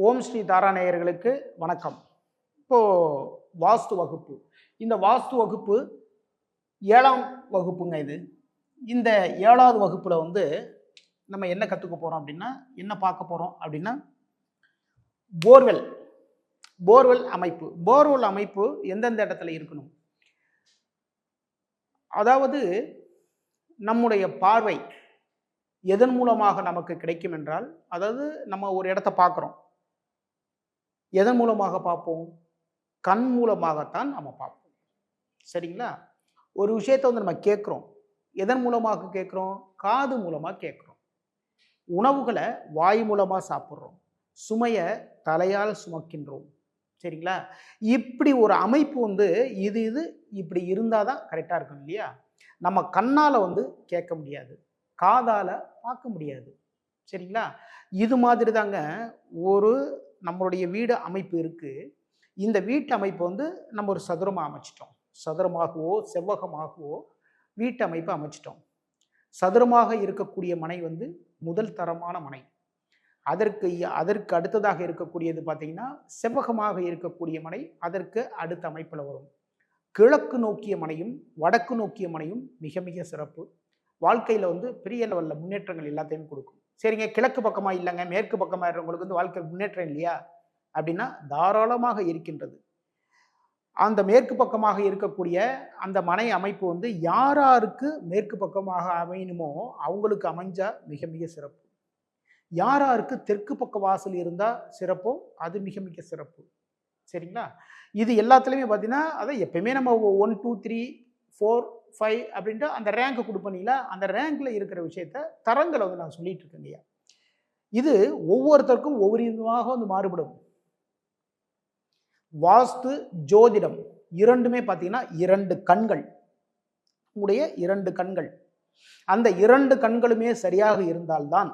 ஓம் ஸ்ரீ தாரா நேயர்களுக்கு வணக்கம். இப்போ வாஸ்து வகுப்பு. இந்த வாஸ்து வகுப்பு 7ஆம் வகுப்புங்க இது. இந்த 7வது வகுப்புல நம்ம என்ன கத்துக்க போறோம் அப்படின்னா, என்ன பார்க்க போறோம் அப்படின்னா, போர்வெல். போர்வெல் அமைப்பு. போர்வெல் அமைப்பு எந்தெந்த இடத்துல இருக்கணும்? அதாவது நம்முடைய பார்வை எதன் மூலமாக நமக்கு கிடைக்கும் என்றால், அதாவது நம்ம ஒரு இடத்த பார்க்குறோம். எதன் மூலமாக பார்ப்போம்? கண் மூலமாகத்தான் நம்ம பார்ப்போம். சரிங்களா? ஒரு விஷயத்த நம்ம கேட்குறோம். எதன் மூலமாக கேட்குறோம்? காது மூலமா கேட்குறோம். உணவுகள வாய் மூலமா சாப்பிடுறோம். சுமைய தலையால் சுமக்கின்றோம். சரிங்களா? இப்படி ஒரு அமைப்பு இது இது இப்படி இருந்தா தான் கரெக்ட்டா இருக்கும் இல்லையா? நம்ம கண்ணால கேட்க முடியாது. காதால பார்க்க முடியாது. சரிங்களா? இது மாதிரி தாங்க ஒரு நம்மளுடைய வீடு அமைப்பு இருக்கு. இந்த வீட்டு அமைப்பு நம்ம ஒரு சதுரமா அமைச்சிட்டோம். சதுரமாகவோ, செவ்வகமாகவோ வீட்டு அமைப்பு அமைச்சிட்டோம். சதுரமாக இருக்கக்கூடிய மனை முதல் தரமான மனை. அதற்கு அதற்கு அடுத்ததாக இருக்கக்கூடியது பார்த்தீங்கன்னா, செவ்வகமாக இருக்கக்கூடிய மனை அதற்கு அடுத்த அமைப்பில வரும். கிழக்கு நோக்கிய மனையும், வடக்கு நோக்கிய மனையும் மிக மிக சிறப்பு. வாழ்க்கையில பெரிய லெவல்ல முன்னேற்றங்கள் எல்லாத்தையும் கொடுக்கும். சரிங்க, கிழக்கு பக்கமா இல்லங்க, மேற்கு பக்கமா இருக்கிறவங்களுக்கு வாழ்க்கை முன்னேற்றம் இல்லையா? அப்படின்னா தாராளமாக இருக்கின்றது. அந்த மேற்கு பக்கமாக இருக்கக்கூடிய அந்த மனை அமைப்பு யாராருக்கு மேற்கு பக்கமாக அமையணுமோ அவங்களுக்கு அமைஞ்சா மிக மிக சிறப்பு. யாராருக்கு தெற்கு பக்க வாசல் இருந்தா சிறப்போ அது மிக மிக சிறப்பு. சரிங்களா? இது எல்லாத்துலயுமே பார்த்தீங்கன்னா, அதான் எப்பயுமே நம்ம 1, 2, 3, 4, 5 அப்படின்ட்டு அந்த ரேங்க் குடுப்பீங்களா, அந்த ரேங்க்ல இருக்கிற விஷயத்த தரங்கள நான் சொல்லிட்டு இருக்கேங்கய்யா. இது ஒவ்வொருத்தருக்கும் ஒவ்வொரு விதமாக மாறுபடும். வாஸ்து, ஜோதிடம் இரண்டுமே பார்த்தீங்கன்னா 2 கண்கள். உடைய 2 கண்கள். அந்த 2 கண்களுமே சரியாக இருந்தால்தான்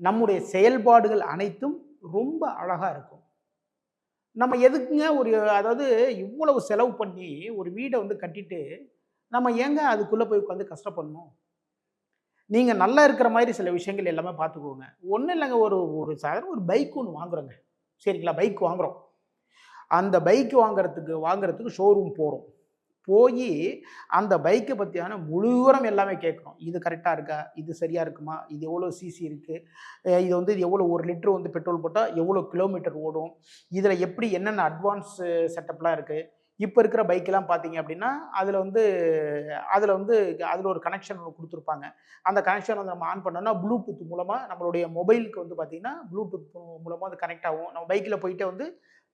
நம்முடைய செயல்பாடுகள் அனைத்தும் ரொம்ப அழகா இருக்கும். நம்ம எதுக்குங்க அதாவது இவ்வளவு செலவு பண்ணி ஒரு வீட கட்டிட்டு, நம்ம ஏங்க அதுக்குள்ள போய் உட்கார்ந்து கஷ்டப்படணும்? நீங்க நல்லா இருக்கிற மாரி சில விஷயங்கள் எல்லாமே பார்த்துக்கோங்க. ஒண்ணும் இல்லங்க, ஒரு ஒரு சாதாரண ஒரு பைக் ஒண்ணு வாங்குறோங்க. சரிங்களா? பைக் வாங்குறோம். அந்த பைக் வாங்குறதுக்கு ஷோரூம் போறோம். போயி அந்த பைக்க பத்தியான முழு விவரம் எல்லாமே கேட்குறோம். இது கரெக்ட்டா இருக்கா? இது சரியா இருக்குமா? இது எவ்வளோ சிசி இருக்கு? இது எவ்வளோ 1 லிட்டர் பெட்ரோல் போட்டா எவ்வளோ கிலோமீட்டர் ஓடும்? இதுல எப்படி என்னென்ன அட்வான்ஸ் செட்டப்லாம் இருக்கு? இப்ப இருக்கிற பைக்லாம் பார்த்தீங்க அப்படின்னா, அதுல அதுல அதுல ஒரு கனெக்ஷன் ஒண்ணு குடுத்துருப்பாங்க. அந்த கனெக்ஷன் நம்ம ஆன் பண்ணோம்னா, ப்ளூடூத் மூலமா நம்மளுடைய மொபைலுக்கு பார்த்தீங்கன்னா, ப்ளூடூத் மூலமா அது கனெக்ட் ஆகும். நம்ம பைக்ல போயிட்டே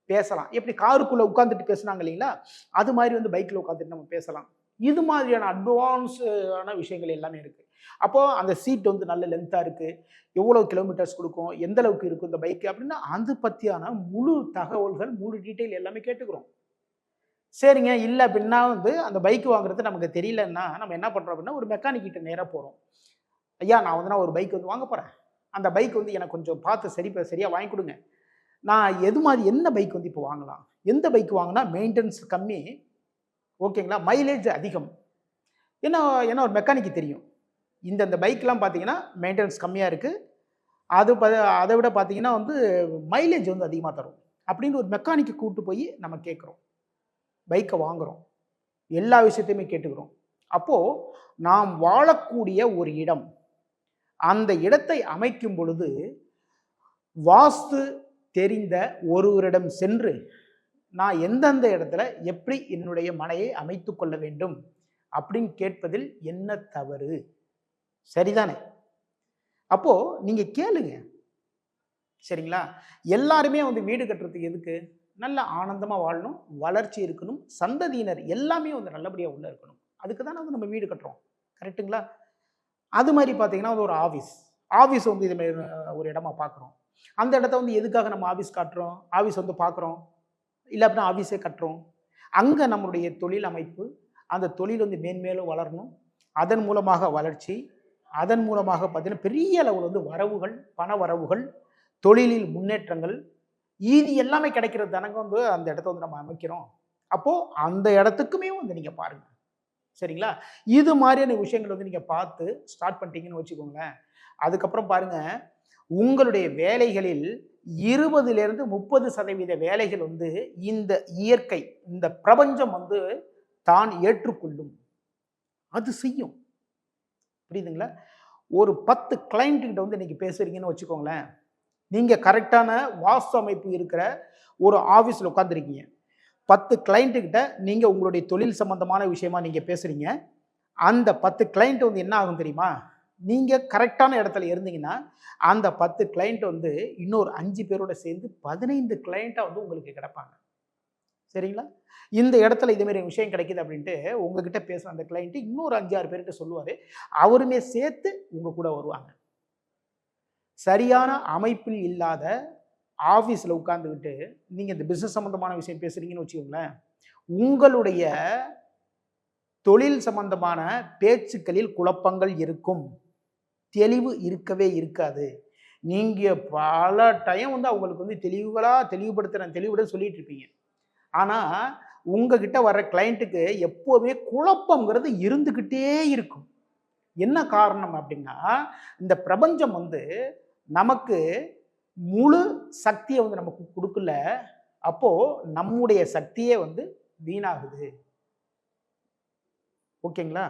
பேசலாம். எப்படி காருக்குள்ள உட்கார்ந்துட்டு பேசுனாங்க இல்லைங்களா? அது மாதிரி பைக்ல உட்கார்ந்துட்டு நம்ம பேசலாம். இது மாதிரியான அட்வான்ஸ் ஆன விஷயங்கள் எல்லாமே இருக்கு. அப்போ அந்த சீட் நல்ல லென்த்தா இருக்கு. எவ்வளவு கிலோமீட்டர்ஸ் குடுக்கும்? எந்த அளவுக்கு இருக்கும் இந்த பைக் அப்படின்னா, அது பத்தியான முழு தகவல்கள், முழு டீட்டெயில் எல்லாமே கேட்டுக்கிறோம். சரிங்க, இல்ல அப்படின்னா அந்த பைக் வாங்குறது நமக்கு தெரியலன்னா, நம்ம என்ன பண்றோம் அப்படின்னா, ஒரு மெக்கானிக் கிட்ட நேரா போறோம். ஐயா, நான் ஒரு பைக் வாங்க போறேன். அந்த பைக் எனக்கு கொஞ்சம் பார்த்து சரியா வாங்கி குடுங்க. நான் எது மாரி என்ன பைக் இப்போ வாங்கலாம்? எந்த பைக் வாங்குனா மெயின்டனன்ஸ் கம்மி, ஓகேங்களா? மைலேஜ் அதிகம். ஏன்னா ஏன்னா ஒரு மெக்கானிக்கு தெரியும். இந்த பைக்லாம் பார்த்தீங்கன்னா, மெயின்டனன்ஸ் கம்மியா இருக்கு. அத விட பார்த்தீங்கன்னா மைலேஜ் அதிகமா தரும். அப்படின்னு ஒரு மெக்கானிக்க கூட்டு போய் நம்ம கேட்கிறோம். பைக்க வாங்குறோம். எல்லா விஷயத்தையுமே கேட்டுக்கிறோம். அப்போ நாம் வாழக்கூடிய ஒரு இடம், அந்த இடத்தை அமைக்கும் பொழுது வாஸ்து தெரிந்த ஒருவரிடம் சென்று, நான் எந்தெந்த இடத்துல எப்படி என்னுடைய மனையை அமைத்துக் கொள்ள வேண்டும் அப்படின்னு கேட்பதில் என்ன தவறு? சரிதானே? அப்போ நீங்க கேளுங்க. சரிங்களா? எல்லாருமே வீடு கட்டுறதுக்கு எதுக்கு? நல்ல ஆனந்தமா வாழணும், வளர்ச்சி இருக்கணும், சந்ததியினர் எல்லாமே நல்லபடியா உள்ள இருக்கணும். அதுக்கு தானே நம்ம வீடு கட்டுறோம். கரெக்ட்டுங்களா? அது மாரி பார்த்தீங்கன்னா, ஒரு ஆபீஸ். ஆபீஸ் இது மாரி ஒரு இடமா பார்க்குறோம். அந்த இடத்த எதுக்காக நம்ம ஆபீஸ் காட்டுறோம்? ஆபீஸ் பார்க்குறோம். இல்ல அப்படின்னா ஆபீஸே கட்டுறோம். அங்க நம்மளுடைய தொழில் அமைப்பு, அந்த தொழில் மேன்மேலும் வளரணும். அதன் மூலமாக வளர்ச்சி, அதன் மூலமாக பார்த்தீங்கன்னா, பெரிய அளவுல வரவுகள், பண வரவுகள், தொழிலில் முன்னேற்றங்கள், இது எல்லாமே கிடைக்கிறது தானங்க அந்த இடத்த நம்ம அமைக்கிறோம். அப்போ அந்த இடத்துக்குமே நீங்க பாருங்க. சரிங்களா? இது மாதிரியான விஷயங்கள் நீங்க பார்த்து ஸ்டார்ட் பண்ணிட்டீங்கன்னு வச்சுக்கோங்களேன். அதுக்கப்புறம் பாருங்க, உங்களுடைய வேலைகளில் 20-30% வேலைகள் வந்து இந்த இயற்கை, இந்த பிரபஞ்சம் வந்து தான் ஏற்றுக்கொள்ளும். அது செய்யும். புரியுதுங்களா? ஒரு 10 கிளையண்ட் கிட்ட வந்து இன்னைக்கு பேசுறீங்கன்னு வச்சுக்கோங்களேன். நீங்க கரெக்டான வாஸ்து அமைப்பு இருக்கிற ஒரு ஆபீஸ்ல உட்கார்ந்திருக்கீங்க. 10 கிளையண்ட் கிட்ட நீங்க உங்களுடைய தொழில் சம்பந்தமான விஷயமா நீங்க பேசுறீங்க. அந்த 10 கிளையண்ட் வந்து என்ன ஆகும் தெரியுமா? நீங்க கரெக்டான இடத்துல இருந்தீங்கன்னா, அந்த 10 கிளையண்ட் வந்து இன்னொரு 5 பேரோட சேர்ந்து 15 கிளையண்ட்டா வந்து உங்களுக்கு கிடைப்பாங்க. சரிங்களா? இந்த இடத்துல இதே மாதிரி விஷயம் கிடைக்குது அப்படின்ட்டு உங்ககிட்ட பேசுற அந்த கிளையண்ட் இன்னொரு 5-6 பேர்கிட்ட சொல்லுவாரு. அவருமே சேர்த்து உங்க கூட வருவாங்க. சரியான அமைப்பில் இல்லாத ஆபீஸ்ல உட்கார்ந்துகிட்டு நீங்க இந்த பிசினஸ் சம்பந்தமான விஷயம் பேசுறீங்கன்னு வச்சுக்கோங்களேன். உங்களுடைய தொழில் சம்பந்தமான பேச்சுக்களில் குழப்பங்கள் இருக்கும். தெளிவு இருக்கவே இருக்காது. நீங்க பல டைம் வந்து அவங்களுக்கு வந்து தெளிவுபடுத்த சொல்லிட்டு இருப்பீங்க. ஆனா உங்ககிட்ட வர்ற கிளையண்ட்டுக்கு எப்போவுமே குழப்பங்கிறது இருந்துகிட்டே இருக்கும். என்ன காரணம் அப்படின்னா, இந்த பிரபஞ்சம் வந்து நமக்கு முழு சக்தியை வந்து நமக்கு கொடுக்கல. அப்போ நம்முடைய சக்தியே வந்து வீணாகுது. ஓகேங்களா?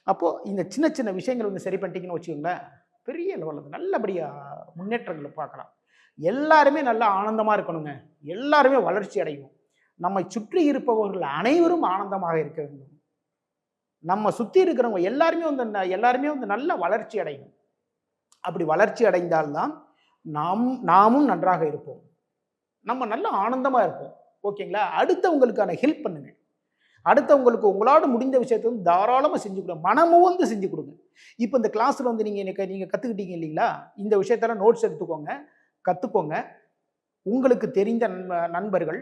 அப்போ இந்த சின்ன சின்ன விஷயங்கள் வந்து சரி பண்ணிட்டீங்கன்னு வச்சுக்கோங்களேன், பெரிய லெவலில் நல்லபடியா முன்னேற்றங்களை பார்க்கலாம். எல்லாருமே நல்லா ஆனந்தமா இருக்கணுங்க. எல்லாருமே வளர்ச்சி அடையணும். நம்மை சுற்றி இருப்பவர்கள் அனைவரும் ஆனந்தமாக இருக்க வேண்டும். நம்ம சுத்தி இருக்கிறவங்க எல்லாருமே வந்து நல்ல வளர்ச்சி அடையணும். அப்படி வளர்ச்சி அடைந்தால்தான் நாமும் நன்றாக இருப்போம். நம்ம நல்ல ஆனந்தமா இருப்போம். ஓகேங்களா? அடுத்தவங்களுக்கான ஹெல்ப் பண்ணுங்க. அடுத்தவங்களுக்கு உங்களால முடிந்த விஷயத்தை வந்து தாராளமா செஞ்சு கொடுங்க. மனமும் வந்து செஞ்சு கொடுங்க. இப்போ இந்த கிளாஸ்ல வந்து நீங்க கத்துக்கிட்டீங்க இல்லைங்களா? இந்த விஷயத்தெல்லாம் நோட்ஸ் எடுத்துக்கோங்க, கத்துக்கோங்க. உங்களுக்கு தெரிந்த நண்பர்கள்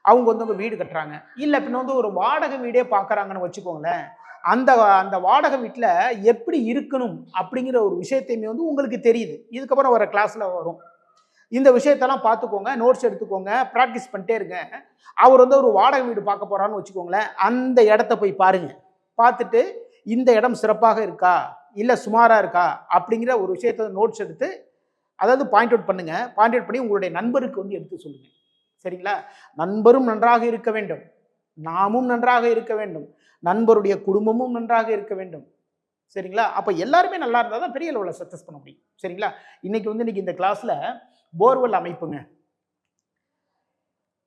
அவங்க வந்து உங்க வீடு கட்டுறாங்க, இல்ல பின்ன வந்து ஒரு வாடகை வீடே பார்க்கறாங்கன்னு வச்சுக்கோங்களேன். அந்த அந்த வாடகை வீட்டில் எப்படி இருக்கணும் அப்படிங்கிற ஒரு விஷயத்தையுமே வந்து உங்களுக்கு தெரியுது. இதுக்கப்புறம் வர கிளாஸ்ல வரும். இந்த விஷயத்தெல்லாம் பார்த்துக்கோங்க, நோட்ஸ் எடுத்துக்கோங்க, ப்ராக்டிஸ் பண்ணிட்டே இருங்க. அவர் வந்து ஒரு வாடகை வீடு பார்க்க போறான்னு வச்சுக்கோங்களேன். அந்த இடத்த போய் பாருங்க. பார்த்துட்டு இந்த இடம் சிறப்பாக இருக்கா இல்லை சுமாரா இருக்கா அப்படிங்கிற ஒரு விஷயத்த நோட்ஸ் எடுத்து அதாவது பாயிண்ட் அவுட் பண்ணுங்க. பாயிண்ட் அவுட் பண்ணி உங்களுடைய நண்பருக்கு வந்து எடுத்து சொல்லுங்க. சரிங்களா? நண்பரும் நன்றாக இருக்க வேண்டும், நாமும் நன்றாக இருக்க வேண்டும், நண்பருடைய குடும்பமும் நன்றாக இருக்க வேண்டும். சரிங்களா? அப்ப எல்லாருமே நல்லா இருந்தா தான் பெரிய லெவலில் சக்சஸ் பண்ண முடியும். சரிங்களா? இன்னைக்கு இந்த கிளாஸ்ல போர்வெல் அமைப்புங்க,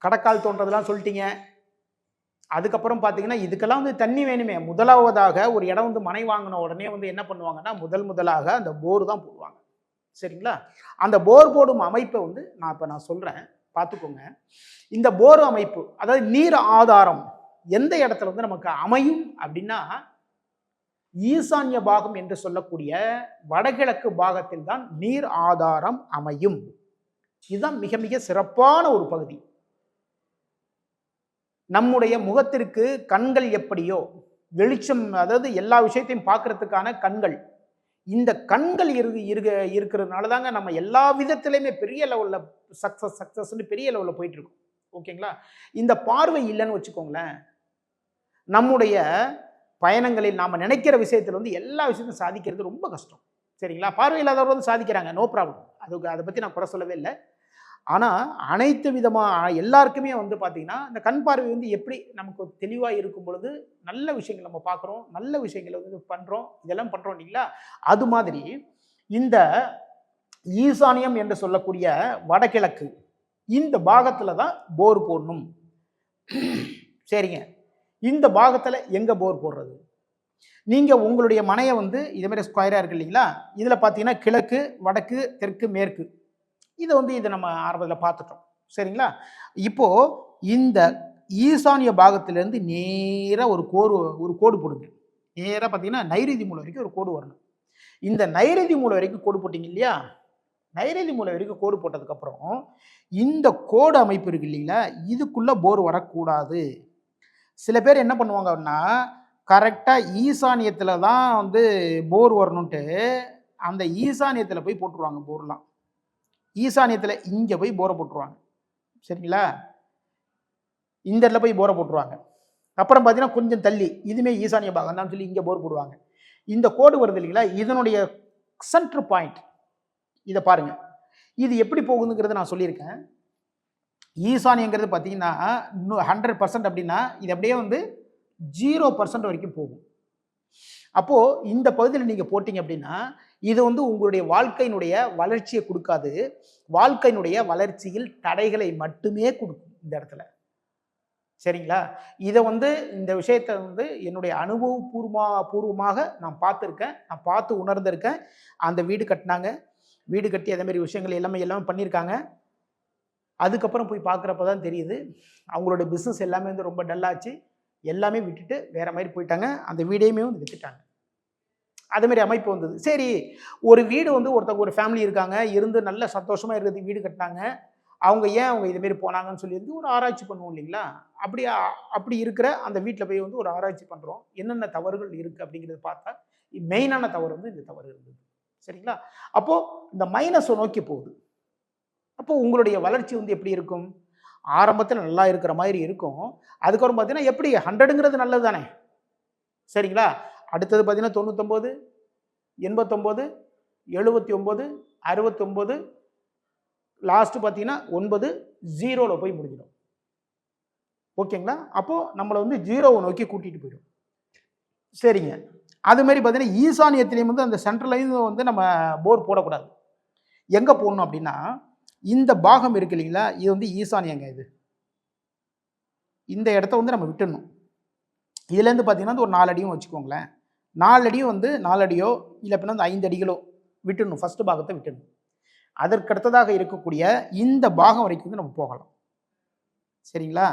கடக்கால் தோன்றதெல்லாம் சொல்லிட்டீங்க. அதுக்கப்புறம் பார்த்தீங்கன்னா இதுக்கெல்லாம் வந்து தண்ணி வேணுமே. முதலாவதாக ஒரு இடம் வந்து மனை வாங்கின உடனே வந்து என்ன பண்ணுவாங்கன்னா முதலாக அந்த போர் தான் போடுவாங்க. சரிங்களா? அந்த போர் போடும் அமைப்பை வந்து நான் சொல்றேன், பார்த்துக்கோங்க. இந்த போர் அமைப்பு அதாவது நீர் ஆதாரம் எந்த இடத்துல வந்து நமக்கு அமையும் அப்படின்னா ஈசான்ய பாகம் என்று சொல்லக்கூடிய வடகிழக்கு பாகத்தில் தான் நீர் ஆதாரம் அமையும். இதுதான் மிக மிக சிறப்பான ஒரு பகுதி. நம்முடைய முகத்திற்கு கண்கள் எப்படியோ வெளிச்சம் அதாவது எல்லா விஷயத்தையும் பார்க்கறதுக்கான கண்கள், இந்த கண்கள் இருக்கிறதுனால தாங்க நம்ம எல்லா விதத்திலையுமே பெரிய லெவலில் சக்சஸ்ன்னு பெரிய லெவலில் போயிட்டு இருக்கோம். ஓகேங்களா? இந்த பார்வை இல்லைன்னு வச்சுக்கோங்களேன், நம்முடைய பயணங்களில் நாம் நினைக்கிற விஷயத்தில் வந்து எல்லா விஷயத்தையும் சாதிக்கிறது ரொம்ப கஷ்டம். சரிங்களா? பார்வை இல்லாதவர் வந்து சாதிக்கிறாங்க, நோ ப்ராப்ளம். அதை பற்றி நான் குறை சொல்லவே இல்லை. ஆனால் அனைத்து விதமாக எல்லாருக்குமே வந்து பார்த்தீங்கன்னா இந்த கண் பார்வை வந்து எப்படி நமக்கு தெளிவாக இருக்கும் பொழுது நல்ல விஷயங்கள் நம்ம பார்க்குறோம், நல்ல விஷயங்களை வந்து பண்ணுறோம், இதெல்லாம் பண்ணுறோம் இல்லைங்களா? அது மாதிரி இந்த ஈசானியம் என்று சொல்லக்கூடிய வடகிழக்கு இந்த பாகத்தில் தான் போர் போடணும். சரிங்க, இந்த பாகத்தில் எங்கே போர் போடுறது? நீங்கள் உங்களுடைய மனையை வந்து இதே மாதிரி ஸ்கொயராக இருக்கு இல்லைங்களா? இதில் பார்த்தீங்கன்னா கிழக்கு, வடக்கு, தெற்கு, மேற்கு, இதை நம்ம ஆரம்பத்தில் பார்த்துட்டோம். சரிங்களா? இப்போ இந்த ஈசானிய பாகத்திலிருந்து நேராக ஒரு கோடு போடுங்க. நேராக பார்த்தீங்கன்னா நைருதி மூலை வரைக்கும் ஒரு கோடு வரணும். இந்த நைருதி மூலை வரைக்கும் கோடு போட்டிங்க இல்லையா? நைருதி மூலை வரைக்கும் கோடு போட்டதுக்கப்புறம் இந்த கோடு அமைப்பு இருக்கு இல்லைங்களா, இதுக்குள்ளே போர் வரக்கூடாது. சில பேர் என்ன பண்ணுவாங்க அப்படின்னா கரெக்டாக ஈசானியத்தில் தான் வந்து போர் வரணுன்ட்டு அந்த ஈசானியத்தில் போய் போட்டுருவாங்க போர்லாம். ஈசானியத்தில் இங்கே போய் போரை போட்டுருவாங்க. சரிங்களா? இந்த இடத்துல போய் போரை போட்டுருவாங்க. அப்புறம் பார்த்தீங்கன்னா கொஞ்சம் தள்ளி இதுவுமே ஈசானிய பாகம் தான் சொல்லி இங்கே போர் போடுவாங்க. இந்த கோடு வருது இல்லைங்களா, இதனுடைய சென்ட்ரு பாயிண்ட் இதை பாருங்க. இது எப்படி போகுதுங்கிறத நான் சொல்லியிருக்கேன். ஈசானியங்கிறது பார்த்தீங்கன்னா, இன்னும் 100% அப்படின்னா, இது அப்படியே வந்து 0% வரைக்கும் போகும். அப்போ இந்த பகுதியில் நீங்க போட்டீங்க அப்படின்னா, இது வந்து உங்களுடைய வாழ்க்கையினுடைய வளர்ச்சியை குடுக்காது. வாழ்க்கையினுடைய வளர்ச்சியில் தடைகளை மட்டுமே குடுக்கும் இந்த இடத்துல. சரிங்களா? இத வந்து இந்த விஷயத்த வந்து என்னுடைய பூர்வமாக நான் பார்த்துருக்கேன். நான் பார்த்து உணர்ந்திருக்கேன். அந்த வீடு கட்டுனாங்க. வீடு கட்டி அதே மாரி விஷயங்கள் எல்லாமே பண்ணியிருக்காங்க. அதுக்கப்புறம் போய் பார்க்குறப்ப தான் தெரியுது, அவங்களுடைய பிஸ்னஸ் எல்லாமே வந்து ரொம்ப டல்லாச்சு. எல்லாமே விட்டுட்டு வேற மாரி போயிட்டாங்க. அந்த வீடையுமே வந்து வித்துட்டாங்க. அதே மாரி அமைப்பு வந்தது. சரி, ஒரு வீடு வந்து ஒரு ஃபேமிலி இருக்காங்க. இருந்து நல்ல சந்தோஷமா இருக்கிறதுக்கு வீடு கட்டினாங்க. அவங்க இது மாரி போனாங்கன்னு சொல்லி வந்து ஒரு ஆராய்ச்சி பண்ணுவோம் இல்லைங்களா? அப்படி இருக்கிற அந்த வீட்ல போய் வந்து ஒரு ஆராய்ச்சி பண்றோம். என்னென்ன தவறுகள் இருக்கு அப்படிங்கிறத பார்த்தா, மெயினான தவறு வந்து இந்த தவறு இருந்தது. சரிங்களா? அப்போ இந்த மைனஸ நோக்கி போகுது. அப்போ உங்களுடைய வளர்ச்சி வந்து எப்படி இருக்கும்? ஆரம்பத்தில நல்லா இருக்கிற மாதிரி இருக்கும். அதுக்கப்புறம் பார்த்தீங்கன்னா, எப்படி 100ங்கிறது நல்லது தானே! சரிங்களா? அடுத்தது பார்த்தீங்கன்னா 99, 89, 79, 69, லாஸ்ட் பார்த்தீங்கன்னா 9, 0ல போய் முடிஞ்சிடும். ஓகேங்களா? அப்போ நம்மள வந்து 0வ நோக்கி கூட்டிட்டு போயிடும். சரிங்க. அது மாரி பார்த்தீங்கன்னா, ஈசானியத்திலயும் வந்து அந்த சென்ட்ரலையும் வந்து நம்ம போர் போடக்கூடாது. எங்க போடணும் அப்டின்னா, இந்த பாகம் இருக்கு இல்லைங்களா? இது வந்து ஈசானியங்க இது. இந்த இடத்த வந்து நம்ம விட்டுடணும். இதுலேருந்து பார்த்தீங்கன்னா, ஒரு 4 அடியும் வச்சுக்கோங்களேன். 4 அடியும் வந்து 4 அடியோ, இல்ல அப்படின்னா வந்து 5 அடிகளோ விட்டுடணும். ஃபர்ஸ்ட் பாகத்த விட்டுடணும். அதற்கடுத்ததாக இருக்கக்கூடிய இந்த பாகம் வரைக்கும் வந்து நம்ம போகலாம். சரிங்களா?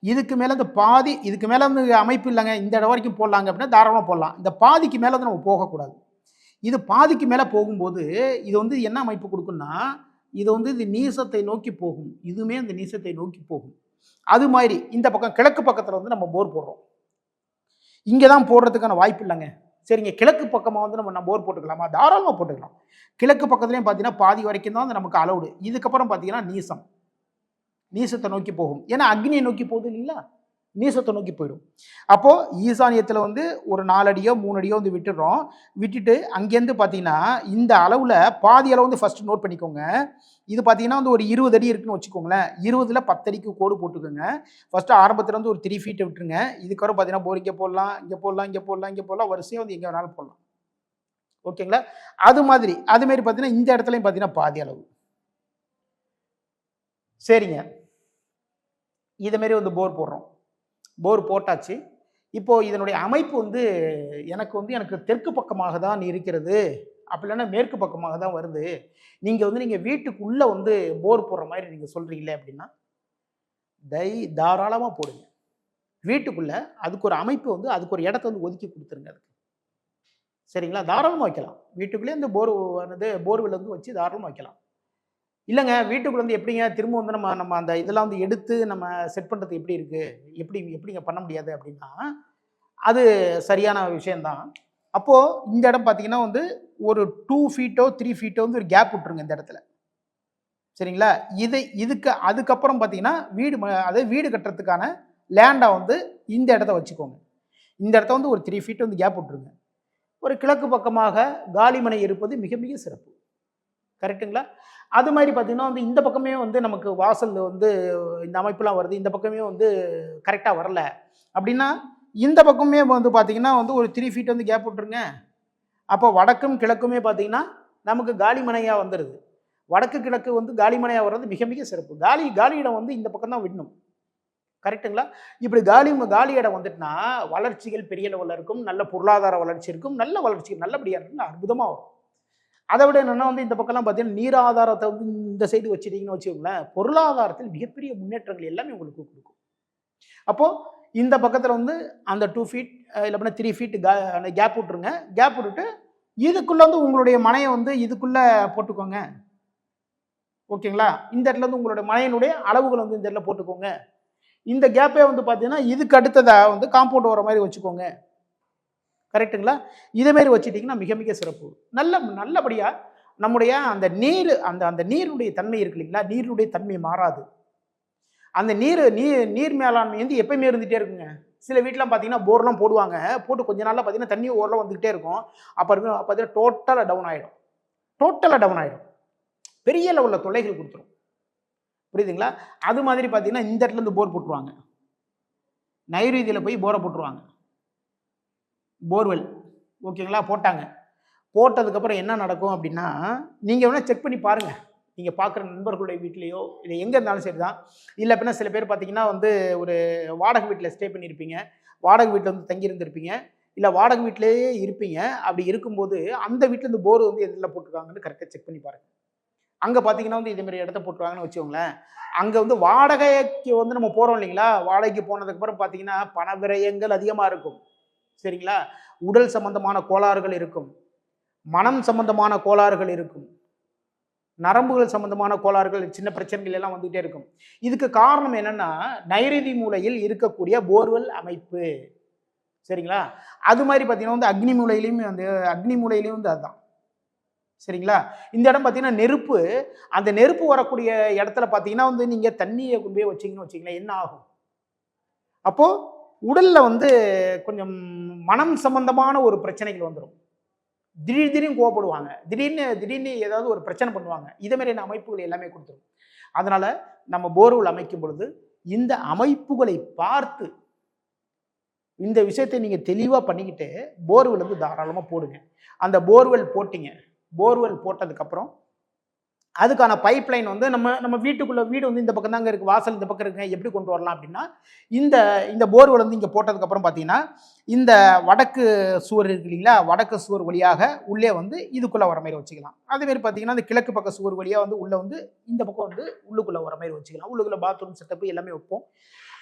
இதுக்கு மேல இந்த பாதி இதுக்கு மேல வந்து அமைப்பு இல்லங்க. இந்த இடம் வரைக்கும் போடலாங்க அப்படின்னா தாராளமா போடலாம். இந்த பாதிக்கு மேல வந்து நம்ம போகக்கூடாது. இது பாதிக்கு மேல போகும்போது, இது வந்து என்ன அமைப்பு குடுக்கும்னா, இது வந்து இது நீசத்தை நோக்கி போகும். இதுவுமே அந்த நீசத்தை நோக்கி போகும். அது மாரி இந்த பக்கம் கிழக்கு பக்கத்துல வந்து நம்ம போர் போடுறோம். இங்க தான் போடுறதுக்கான வாய்ப்பு இல்லங்க. சரிங்க, கிழக்கு பக்கமா வந்து நம்ம போர் போட்டுக்கலாமா? தாராளமா போட்டுக்கலாம். கிழக்கு பக்கத்துலயும் பார்த்தீங்கன்னா, பாதி வரைக்கும் தான் வந்து நமக்கு அலவுடு. இதுக்கப்புறம் பார்த்தீங்கன்னா நீசம். நீசத்தை நோக்கி போகும். ஏன்னா அக்னியை நோக்கி போகுது இல்லைங்களா? நீசத்தை நோக்கி போயிடும். அப்போ ஈசானியத்துல வந்து ஒரு 4 அடியோ, 3 அடியோ வந்து விட்டுடுறோம். விட்டுட்டு அங்கேருந்து பார்த்தீங்கன்னா, இந்த அளவுல பாதி அளவு வந்து ஃபர்ஸ்ட் நோட் பண்ணிக்கோங்க. இது பார்த்தீங்கன்னா வந்து ஒரு 20 அடி இருக்குன்னு வச்சுக்கோங்களேன். 20ல 10 அடிக்கு கோடு போட்டுக்கோங்க. ஃபர்ஸ்ட் ஆரம்பத்துல வந்து ஒரு 3 ஃபீட் விட்டுருங்க. இதுக்கப்புறம் பார்த்தீங்கன்னா, போர் இங்க போடலாம், இங்க போடலாம், இங்க போடலாம், இங்க போடலாம். வரிசையா வந்து எங்க வேணாலும் போடலாம். ஓகேங்களா? அது மாரி பார்த்தீங்கன்னா, இந்த இடத்துலயும் பார்த்தீங்கன்னா பாதி அளவு. சரிங்க. இத மாரி வந்து போர் போடுறோம். போர் போட்டாச்சு. இப்போ இதனுடைய அமைப்பு வந்து எனக்கு தெற்கு பக்கமாக தான் இருக்கிறது. அப்படி இல்லன்னா மேற்கு பக்கமாக தான் வருது. நீங்க வீட்டுக்குள்ள வந்து போர் போடுற மாரி நீங்க சொல்றீங்களே அப்படின்னா, தாராளமா போடுங்க. வீட்டுக்குள்ள அதுக்கு ஒரு அமைப்பு வந்து அதுக்கு ஒரு இடத்த வந்து ஒதுக்கி குடுத்துருங்க அதுக்கு. சரிங்களா? தாராளமா வைக்கலாம். வீட்டுக்குள்ளேயே இந்த போர்வெல் வந்து வச்சு தாராளமா வைக்கலாம். இல்லங்க, வீட்டுக்குள்ள வந்து எப்படிங்க திரும்ப வந்து நம்ம நம்ம அந்த இதெல்லாம் வந்து எடுத்து நம்ம செட் பண்றது எப்படி இருக்கு? எப்படிங்க பண்ண முடியாது அப்படின்னா, அது சரியான விஷயம் தான். அப்போ இந்த இடம் பார்த்தீங்கன்னா வந்து ஒரு 2 ஃபீட்டோ, 3 ஃபீட்டோ வந்து ஒரு கேப் விட்டுருங்க இந்த இடத்துல. சரிங்களா? அதுக்கப்புறம் பார்த்தீங்கன்னா, அதாவது வீடு கட்டுறதுக்கான லேண்டா வந்து இந்த இடத்த வச்சுக்கோங்க. இந்த இடத்த வந்து ஒரு 3 ஃபீட் வந்து கேப் விட்டுருங்க. ஒரு கிழக்கு பக்கமாக காலிமனை இருப்பது மிக மிக சிறப்பு. கரெக்ட்டுங்களா? அது மாரி பார்த்தீங்கன்னா வந்து இந்த பக்கமே வந்து நமக்கு வாசல்ல வந்து இந்த அமைப்புலாம் வருது. இந்த பக்கமே வந்து கரெக்ட்டா வரல. அப்டின்னா, இந்த பக்கமே வந்து பார்த்தீங்கன்னா வந்து ஒரு 3 ஃபீட் வந்து கேப் விட்டுருங்க. அப்போ வடக்கும், கிழக்குமே பார்த்தீங்கன்னா, நமக்கு காலி மனையா வந்துருது. வடக்கு, கிழக்கு வந்து காலி மனையா வர்றது மிக மிக சிறப்பு. காலி இடம் வந்து இந்த பக்கம் தான் விடணும். கரெக்ட்டுங்களா? இப்படி காலி இடம் வந்துட்டுனா, வளர்ச்சிகள் பெரிய லெவல்ல இருக்கும். நல்ல பொருளாதார வளர்ச்சி இருக்கும். நல்ல வளர்ச்சி நல்லபடியா இருக்கும். அற்புதமா வரும். அதை விட என்னன்னா வந்து இந்த பக்கம்லாம் பார்த்தீங்கன்னா, நீர் ஆதாரத்தை வந்து இந்த சைடு வச்சுட்டீங்கன்னு வச்சுக்கோங்களேன், பொருளாதாரத்தில் மிகப்பெரிய முன்னேற்றங்கள் எல்லாமே உங்களுக்கு குடுக்கும். அப்போ இந்த பக்கத்துல வந்து அந்த 2 ஃபீட் இல்ல அப்படின்னா 3 ஃபீட் கேப் விட்டுருங்க. கேப் விட்டுட்டு இதுக்குள்ள வந்து உங்களுடைய மனைய வந்து இதுக்குள்ள போட்டுக்கோங்க. ஓகேங்களா? இந்த இடத்துல வந்து உங்களுடைய மனையினுடைய அளவுகள் வந்து இந்த இடத்துல போட்டுக்கோங்க. இந்த கேப்பே வந்து பார்த்தீங்கன்னா, இதுக்கு அடுத்ததா வந்து காம்பவுண்ட் வர மாரி வச்சுக்கோங்க. கரெக்ட்டுங்களா? இதே மாரி வச்சுட்டீங்கன்னா மிக மிக சிறப்பு. நல்லபடியா நம்முடைய அந்த அந்த நீருடைய தன்மை இருக்கு இல்லைங்களா? நீருடைய தன்மை மாறாது. அந்த நீர் மேலாண்மை வந்து எப்பயுமே இருந்துட்டே இருக்குங்க. சில வீட்லாம் பார்த்தீங்கன்னா, போர்லாம் போடுவாங்க. போட்டு கொஞ்ச நாள்ல பார்த்தீங்கன்னா, தண்ணி ஓரளவு வந்துகிட்டே இருக்கும். அப்ப பார்த்தீங்கன்னா டோட்டலா டவுன் ஆயிடும். டோட்டலா டவுன் ஆயிடும். பெரிய லெவலில் தொல்லைகள் கொடுத்துரும். புரியுதுங்களா? அது மாதிரி பார்த்தீங்கன்னா இந்த இடத்துல இருந்து போர் போட்டுருவாங்க, நைருதியில் போய் போரை போட்டுருவாங்க, போர்வெல். ஓகேங்களா? போட்டாங்க. போட்டதுக்கப்புறம் என்ன நடக்கும் அப்படின்னா, நீங்கள் வேணால் செக் பண்ணி பாருங்கள். நீங்கள் பார்க்குற நண்பர்களுடைய வீட்லேயோ இல்லை எங்கே இருந்தாலும் சரி தான். இல்லை அப்படின்னா சில பேர் பார்த்தீங்கன்னா வந்து ஒரு வாடகை வீட்டில் ஸ்டே பண்ணியிருப்பீங்க, வாடகை வீட்டில் வந்து தங்கியிருந்திருப்பீங்க, இல்லை வாடகை வீட்டிலேயே இருப்பீங்க. அப்படி இருக்கும்போது அந்த வீட்டில் இந்த போர் வந்து எதில் போட்டிருக்காங்கன்னு கரெக்டாக செக் பண்ணி பாருங்கள். அங்கே பார்த்தீங்கன்னா வந்து இதேமாரி இடத்த போட்டுருவாங்கன்னு வச்சுக்கோங்களேன். அங்கே வந்து வாடகைக்கு வந்து நம்ம போகிறோம் இல்லைங்களா? வாடகைக்கு போனதுக்கப்புறம் பார்த்தீங்கன்னா பண விரயங்கள் அதிகமாக இருக்கும். சரிங்களா? உடல் சம்பந்தமான கோளாறுகள் இருக்கும், மனம் சம்பந்தமான கோளாறுகள் இருக்கும், நரம்புகள் சம்பந்தமான கோளாறுகள், சின்ன பிரச்சனைகள் எல்லாம் வந்துகிட்டே இருக்கும். இதுக்கு காரணம் என்னன்னா நைருதி மூலையில் இருக்கக்கூடிய போர்வெல் அமைப்பு. சரிங்களா? அது மாதிரி பார்த்தீங்கன்னா வந்து அக்னி மூலையிலையும் வந்து அதுதான். சரிங்களா? இந்த இடம் பார்த்தீங்கன்னா நெருப்பு. அந்த நெருப்பு வரக்கூடிய இடத்துல பார்த்தீங்கன்னா வந்து நீங்கள் தண்ணியை கொண்டு போய் வச்சிங்கன்னு வச்சிங்களேன், என்ன ஆகும்? அப்போது உடலில் வந்து கொஞ்சம் மனம் சம்பந்தமான ஒரு பிரச்சனைகள் வந்துடும். திடீர்னு கோவப்படுவாங்க, திடீர்னு ஏதாவது ஒரு பிரச்சனை பண்ணுவாங்க. இதே மாதிரியான அமைப்புகள் எல்லாமே கொடுத்துரும். அதனால் நம்ம போர்வெல் அமைக்கும் பொழுது இந்த அமைப்புகளை பார்த்து இந்த விஷயத்தை நீங்கள் தெளிவாக பண்ணிக்கிட்டு போர்வெல் வந்து தாராளமாக போடுங்க. அந்த போர்வெல் போட்டிங்க, போர்வெல் போட்டதுக்கப்புறம் அதுக்கான பைப் லைன் வந்து நம்ம வீட்டுக்குள்ளே, வீடு வந்து இந்த பக்கம் தாங்க இருக்குது, வாசல் இந்த பக்கம் இருக்குங்க, எப்படி கொண்டு வரலாம் அப்படின்னா இந்த போர்வெல் வந்து இங்கே போட்டதுக்கப்புறம் பார்த்தீங்கன்னா இந்த வடக்கு சுவர் இருக்கு இல்லைங்களா, வடக்கு சுவர் வழியாக உள்ளே வந்து இதுக்குள்ளே வர மாதிரி வச்சுக்கலாம். அதேமாரி பார்த்தீங்கன்னா இந்த கிழக்கு பக்க சுவர் வழியாக வந்து உள்ளே வந்து இந்த பக்கம் வந்து உள்ளுக்குள்ளே வர மாதிரி வச்சுக்கலாம். உள்ளுக்குள்ளே பாத்ரூம் செட்டப்பு எல்லாமே வைப்போம்.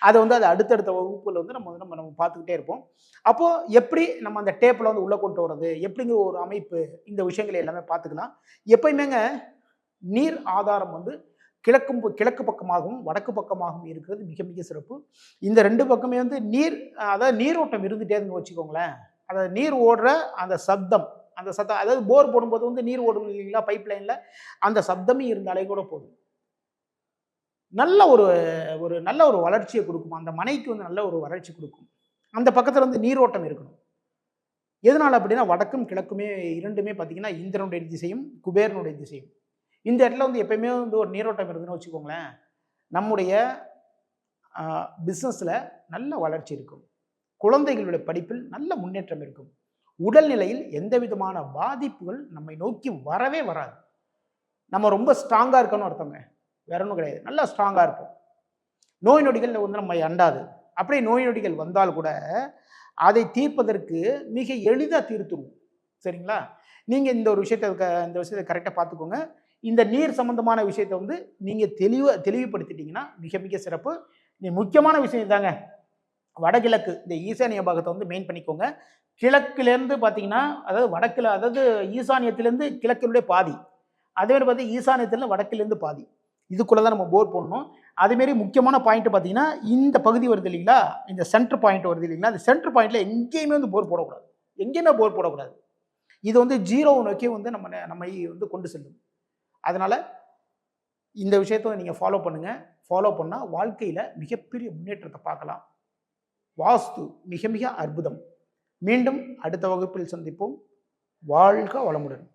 அதை வந்து அது அடுத்தடுத்த வகுப்புல வந்து நம்ம பார்த்துக்கிட்டே இருப்போம். அப்போது எப்படி நம்ம அந்த டேப்பில் வந்து உள்ளே கொண்டு வர்றது, எப்படிங்கிற ஒரு அமைப்பு, இந்த விஷயங்களை எல்லாமே பார்த்துக்கலாம். எப்பயுமேங்க நீர் ஆதாரம் வந்து கிழக்கு பக்கமாகவும் வடக்கு பக்கமாகவும் இருக்கிறது மிக மிக சிறப்பு. இந்த 2 பக்கமே வந்து அதாவது நீரோட்டம் இருந்துட்டேன்னு வச்சுக்கோங்களேன். அதாவது நீர் ஓடுற அந்த சத்தம், அதாவது போர் போடும்போது வந்து நீர் ஓடும் இல்லைங்களா பைப் லைனில், அந்த சப்தமே இருந்தாலே கூட போதும். நல்ல ஒரு வளர்ச்சியை கொடுக்கும். அந்த மனைக்கு வந்து நல்ல ஒரு வளர்ச்சி கொடுக்கும். அந்த பக்கத்தில் வந்து நீரோட்டம் இருக்கணும். எதனால் அப்படின்னா வடக்கும் கிழக்குமே 2மே பார்த்தீங்கன்னா இந்திரனுடைய திசையும் குபேரனுடைய திசையும். இந்த இடத்துல வந்து எப்பயுமே வந்து ஒரு நீரோட்டம் இருக்குதுன்னு வச்சுக்கோங்களேன், நம்முடைய பிஸ்னஸில் நல்ல வளர்ச்சி இருக்கும், குழந்தைகளுடைய படிப்பில் நல்ல முன்னேற்றம் இருக்கும், உடல்நிலையில் எந்த விதமான பாதிப்புகள் நம்மை நோக்கி வரவே வராது. நம்ம ரொம்ப ஸ்ட்ராங்காக இருக்கணும் அர்த்தங்க, வேற ஒன்றும் கிடையாது. நல்லா ஸ்ட்ராங்காக இருப்போம். நோய் நொடிகள் வந்து நம்ம அண்டாது. அப்படியே நோய் நொடிகள் வந்தால் கூட அதை தீர்ப்பதற்கு மிக எளிதாக தீர்த்துருவோம். சரிங்களா? நீங்கள் இந்த விஷயத்தை கரெக்டாக பார்த்துக்கோங்க. இந்த நீர் சம்பந்தமான விஷயத்தை வந்து நீங்கள் தெளிவுபடுத்திட்டீங்கன்னா மிக மிக சிறப்பு. முக்கியமான விஷயம் தாங்க வடகிழக்கு, இந்த ஈசானிய பாகத்தை வந்து மெயின் பண்ணிக்கோங்க. கிழக்குலேருந்து பார்த்தீங்கன்னா அதாவது ஈசானியத்திலேருந்து கிழக்கினுடைய பாதி, அதேமாதிரி பார்த்தீங்கன்னா ஈசானியத்தில் வடக்கிலேருந்து பாதி, இதுக்குள்ளே தான் நம்ம போர் போடணும். அதுமாரி முக்கியமான பாயிண்ட் பார்த்தீங்கன்னா இந்த பகுதி வருது இல்லைங்களா, இந்த சென்டர் பாயிண்ட் வருது இல்லைங்களா, அந்த சென்டர் பாயிண்ட்டில் எங்கேயுமே வந்து போர் போடக்கூடாது. இது வந்து 0 நோக்கி வந்து நம்ம வந்து கொண்டு செல்லும். அதனால் இந்த விஷயத்தை நீங்கள் ஃபாலோ பண்ணுங்கள். ஃபாலோ பண்ணால் வாழ்க்கையில் மிகப்பெரிய முன்னேற்றத்தை பார்க்கலாம். வாஸ்து மிக மிக அற்புதம். மீண்டும் அடுத்த வகுப்பில் சந்திப்போம். வாழ்க வளமுடன்.